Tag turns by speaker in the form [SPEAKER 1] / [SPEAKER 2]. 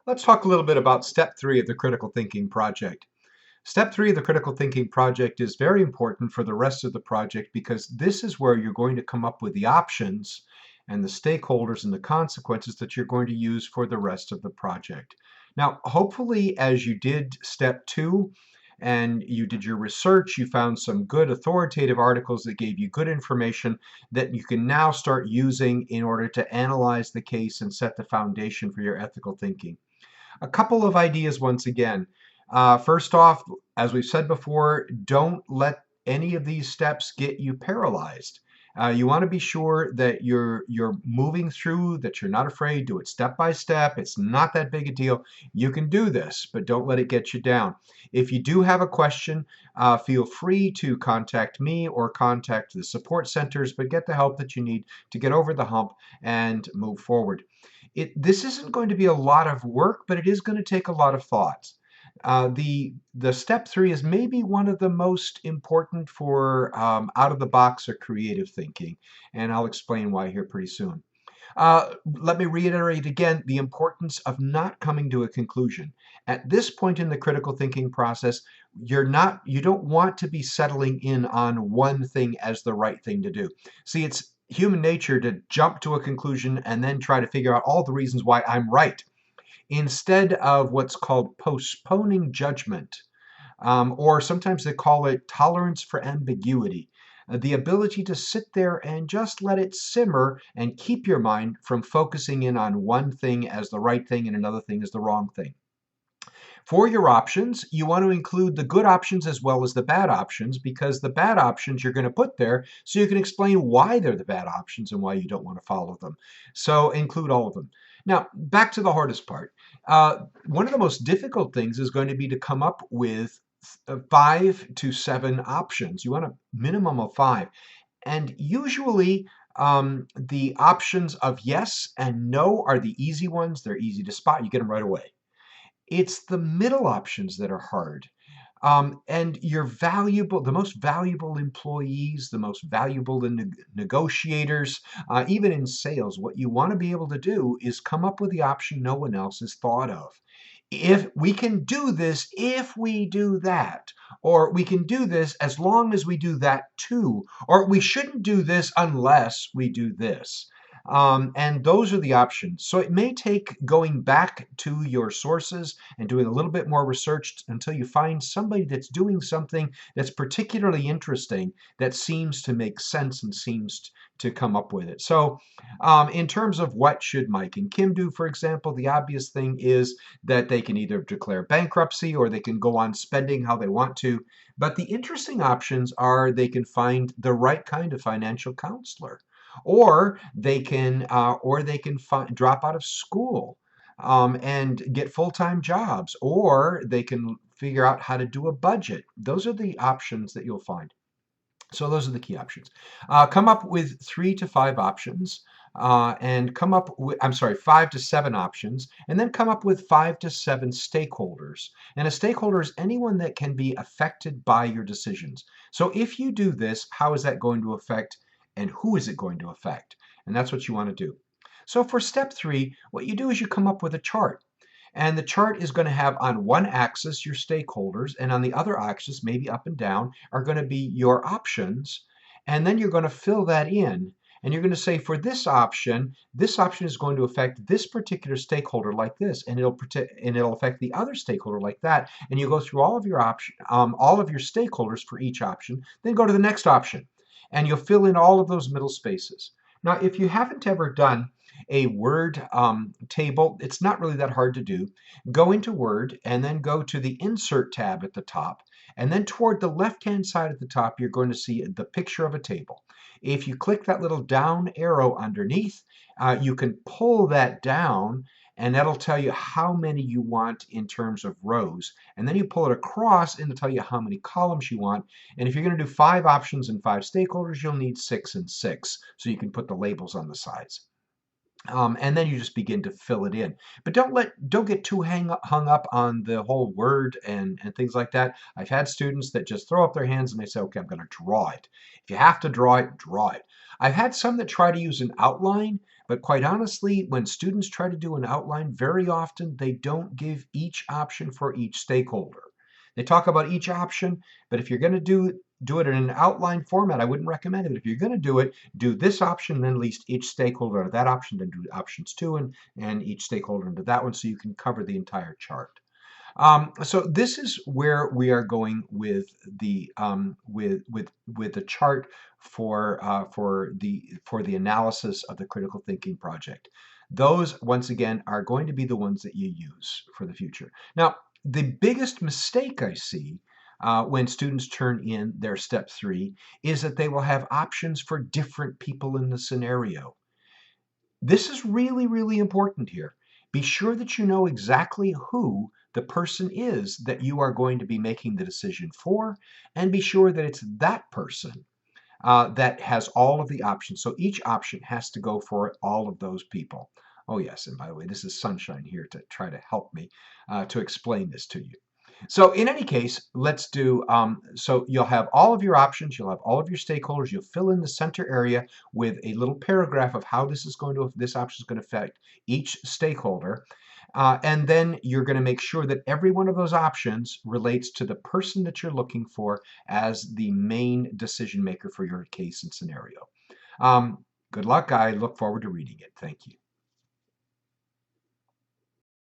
[SPEAKER 1] Let's talk a little bit about step 3 of the critical thinking project. Step 3 of the critical thinking project is very important for the rest of the project because this is where you're going to come up with the options and the stakeholders and the consequences that you're going to use for the rest of the project. Now, hopefully, as you did step 2 and you did your research, you found some good authoritative articles that gave you good information that you can now start using in order to analyze the case and set the foundation for your ethical thinking. A couple of ideas once again. First off, as we've said before, don't let any of these steps get you paralyzed. You want to be sure that you're moving through, that you're not afraid. Do it step by step. It's not that big a deal. You can do this, but don't let it get you down. If you do have a question, feel free to contact me or contact the support centers, but get the help that you need to get over the hump and move forward. This isn't going to be a lot of work, but it is going to take a lot of thought. The step 3 is maybe one of the most important for out of the box or creative thinking, and I'll explain why here pretty soon. Let me reiterate again the importance of not coming to a conclusion. At this point in the critical thinking process, you don't want to be settling in on one thing as the right thing to do. See, it's human nature to jump to a conclusion and then try to figure out all the reasons why I'm right, instead of what's called postponing judgment, or sometimes they call it tolerance for ambiguity. The ability to sit there and just let it simmer and keep your mind from focusing in on one thing as the right thing and another thing as the wrong thing. For your options, you want to include the good options as well as the bad options, because the bad options you're going to put there so you can explain why they're the bad options and why you don't want to follow them. So include all of them. Now, back to the hardest part. One of the most difficult things is going to be to come up with 5 to 7 options. You want a minimum of 5. And usually, the options of yes and no are the easy ones. They're easy to spot. You get them right away. It's the middle options that are hard. And the most valuable employees, the most valuable negotiators, even in sales, what you want to be able to do is come up with the option no one else has thought of. If we can do this, if we do that, or we can do this as long as we do that too, or we shouldn't do this unless we do this. And those are the options. So it may take going back to your sources and doing a little bit more research until you find somebody that's doing something that's particularly interesting, that seems to make sense and seems to come up with it. So in terms of what should Mike and Kim do, for example, the obvious thing is that they can either declare bankruptcy or they can go on spending how they want to. But the interesting options are they can find the right kind of financial counselor, or they can drop out of school and get full-time jobs, or they can figure out how to do a budget. Those are the options that you'll find. So those are the key options. Come up with 3 to 5 options, and come up with, I'm sorry, 5 to 7 options, and then come up with 5 to 7 stakeholders. And a stakeholder is anyone that can be affected by your decisions. So if you do this, how is that going to affect, and who is it going to affect? And that's what you want to do. So for step 3, what you do is you come up with a chart. And the chart is going to have on one axis your stakeholders, and on the other axis, maybe up and down, are going to be your options. And then you're going to fill that in. And you're going to say, for this option is going to affect this particular stakeholder like this, and it'll affect the other stakeholder like that. And you go through all of your all of your stakeholders for each option, then go to the next option, and you'll fill in all of those middle spaces. Now, if you haven't ever done a Word table, it's not really that hard to do. Go into Word and then go to the Insert tab at the top. And then toward the left-hand side at the top, you're going to see the picture of a table. If you click that little down arrow underneath, you can pull that down, and that'll tell you how many you want in terms of rows. And then you pull it across and it'll tell you how many columns you want. And if you're going to do 5 options and 5 stakeholders, you'll need 6 and 6. So you can put the labels on the sides. And then you just begin to fill it in. But don't get too hung up on the whole word and things like that. I've had students that just throw up their hands and they say, okay, I'm going to draw it. If you have to draw it, draw it. I've had some that try to use an outline. But quite honestly, when students try to do an outline, very often they don't give each option for each stakeholder. They talk about each option, but if you're going to do it in an outline format, I wouldn't recommend it. If you're going to do it, do this option, then list each stakeholder under that option, then do options 2 and each stakeholder into that one so you can cover the entire chart. So this is where we are going with the with the chart for the analysis of the critical thinking project. Those once again are going to be the ones that you use for the future. Now, the biggest mistake I see when students turn in their step 3 is that they will have options for different people in the scenario. This is really, really important here. Be sure that you know exactly who the person is that you are going to be making the decision for, and be sure that it's that person that has all of the options. So each option has to go for all of those people. Oh, yes, and by the way, this is Sunshine here to try to help me to explain this to you. So in any case, let's do, so you'll have all of your options, you'll have all of your stakeholders, you'll fill in the center area with a little paragraph of how this option is going to affect each stakeholder. And then you're going to make sure that every one of those options relates to the person that you're looking for as the main decision maker for your case and scenario. Good luck. I look forward to reading it. Thank you.